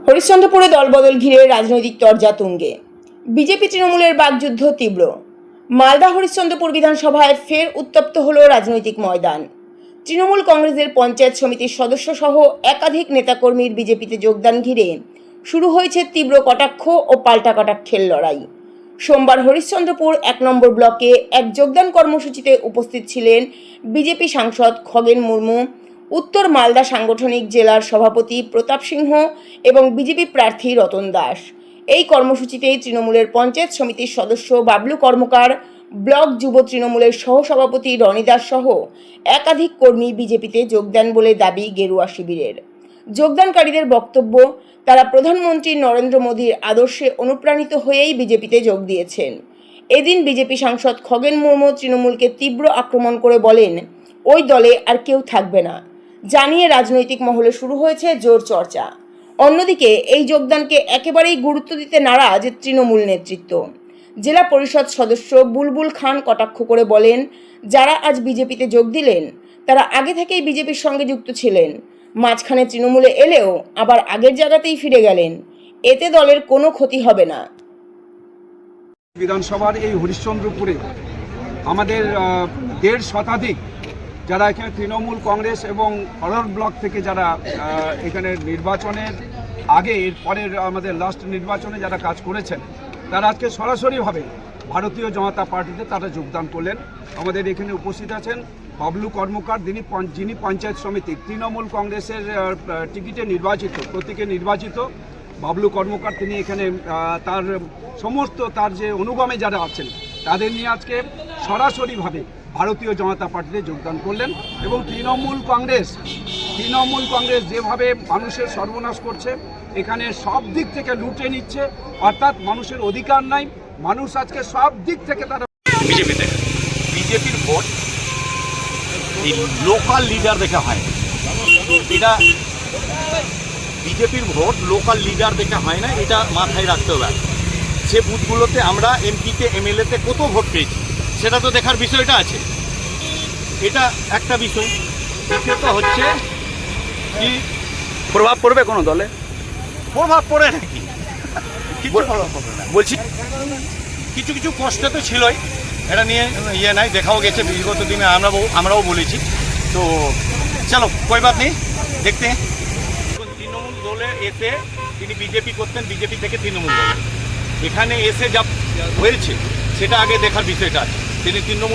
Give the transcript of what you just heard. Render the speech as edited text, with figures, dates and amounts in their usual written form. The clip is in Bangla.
হরিশ্চন্দ্রপুরে দলবদল ঘিরে রাজনৈতিক তরজা তুঙ্গে। বিজেপি তৃণমূলের বাকযুদ্ধ তীব্র। মালদা হরিশ্চন্দ্রপুর বিধানসভায় ফের উত্তপ্ত হল রাজনৈতিক ময়দান। তৃণমূল কংগ্রেসের পঞ্চায়েত সমিতির সদস্য সহ একাধিক নেতাকর্মীর বিজেপিতে যোগদান ঘিরে শুরু হয়েছে তীব্র কটাক্ষ ও পাল্টা কটাক্ষের লড়াই। সোমবার হরিশ্চন্দ্রপুর ১ নম্বর ব্লকে এক যোগদান কর্মসূচিতে উপস্থিত ছিলেন বিজেপি সাংসদ খগেন মুর্মু, উত্তর মালদা সাংগঠনিক জেলার সভাপতি প্রতাপ সিংহ এবং বিজেপি প্রার্থী রতন দাস। এই কর্মসূচিতে তৃণমূলের পঞ্চায়েত সমিতির সদস্য বাবলু কর্মকার, ব্লক যুব তৃণমূলের সহসভাপতি রনি দাস সহ একাধিক কর্মী বিজেপিতে যোগ দেন বলে দাবি গেরুয়া শিবিরের। যোগদানকারীদের বক্তব্য, তারা প্রধানমন্ত্রী নরেন্দ্র মোদীর আদর্শে অনুপ্রাণিত হয়েই বিজেপিতে যোগ দিয়েছেন। এদিন বিজেপি সাংসদ খগেন মুর্মু তৃণমূলকে তীব্র আক্রমণ করে বলেন, ওই দলে আর কেউ থাকবে না, জানিয়ে রাজনৈতিক মহলে শুরু হয়েছে জোর চর্চা। অন্যদিকে এই যোগদানকে একেবারেই গুরুত্ব দিতে নারাজ তৃণমূল নেতৃত্ব। জেলা পরিষদ সদস্য বুলবুল খান কটাক্ষ করে বলেন, যারা আজ বিজেপিতে যোগ দিলেন তারা আগে থেকেই বিজেপির সঙ্গে যুক্ত ছিলেন, মাঝখানে তৃণমূলে এলেও আবার আগের জায়গাতেই ফিরে গেলেন, এতে দলের কোনো ক্ষতি হবে না। বিধানসভার এই হরিশ্চন্দ্রপুরে আমাদের ১.৫ শতাধিক যারা এখানে তৃণমূল কংগ্রেস এবং ফরওয়ার্ড ব্লক থেকে যারা এখানে নির্বাচনের আগে এর পরের আমাদের লাস্ট নির্বাচনে যারা কাজ করেছেন, তারা আজকে সরাসরিভাবে ভারতীয় জনতা পার্টিতে তারা যোগদান করলেন। আমাদের এখানে উপস্থিত আছেন বাবলু কর্মকার, যিনি পঞ্চায়েত সমিতি তৃণমূল কংগ্রেসের টিকিটে নির্বাচিত, প্রতীকে নির্বাচিত বাবলু কর্মকার। তিনি এখানে তার সমস্ত তার যে অনুগামী যারা আছেন তাদের নিয়ে আজকে সরাসরিভাবে ভারতীয় জনতা পার্টিতে যোগদান করলেন। এবং তৃণমূল কংগ্রেস যেভাবে মানুষের সর্বনাশ করছে, এখানে সব দিক থেকে লুটে নিচ্ছে, অর্থাৎ মানুষের অধিকার নাই, মানুষ আজকে সব দিক থেকে তারা বিজেপির ভোট এই লোকাল লিডার দেখে হয়, এটা বিজেপির ভোট লোকাল লিডার দেখে হয় না, এটা মাথায় রাখতে হবে। সে বুথগুলোতে আমরা এমপিতে এমএলএতে কত ভোট পেয়েছি সেটা তো দেখার বিষয়টা আছে, এটা একটা বিষয়। দ্বিতীয়ত হচ্ছে কি প্রভাব পড়বে কোনো দলে? প্রভাব পড়ে নাকি, কিছু প্রভাব পড়বে না বলছি। কিছু কিছু কষ্ট তো ছিলই, এটা নিয়ে নাই, দেখাও গেছে বিগত দিনে, আমরাও বলেছি। তো চলো কোই বাত নেই, দেখতে। তৃণমূল দলে এসে তিনি বিজেপি করতেন, বিজেপি থেকে তৃণমূল দলে এখানে এসে যা হয়েছে সেটা আগে দেখার বিষয়টা আছে। তিনি তৃণমূল